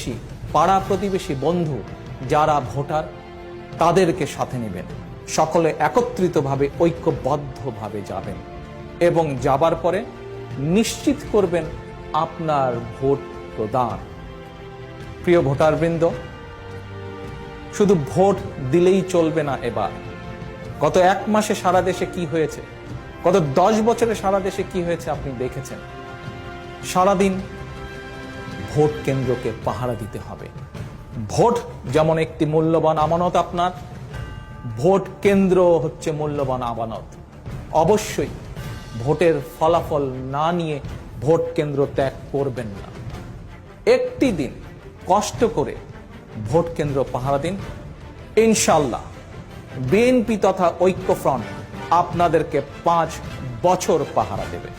প্রতিবেশী, পাড়া প্রতিবেশী, বন্ধু যারা ভোটার, তাদেরকে সাথে নেবেন। সকলে একত্রিতভাবে ঐক্যবদ্ধভাবে যাবেন এবং যাবার পরে নিশ্চিত করবেন আপনার ভোট প্রদান। প্রিয় ভোটারবৃন্দ, শুধু ভোট দিলেই চলবে না। এবার গত 1 মাসে সারা দেশে কি হয়েছে, গত 10 বছরে সারা দেশে কি হয়েছে আপনি দেখেছেন। সারাদিন ভোট কেন্দ্রকে পাহারা দিতে হবে। ভোট যেমন একটি মূল্যবান আমানত, আপনার ভোট কেন্দ্র হচ্ছে মূল্যবান আমানত। অবশ্যই ভোটের ফলাফল না নিয়ে ভোট কেন্দ্র ত্যাগ করবেন না। একটি দিন কষ্ট করে ভোট কেন্দ্র পাহারা দিন। ইনশাআল্লাহ বিএনপি তথা ঐক্যফ্রন্ট আপনাদেরকে 5 বছর পাহারা দেবে।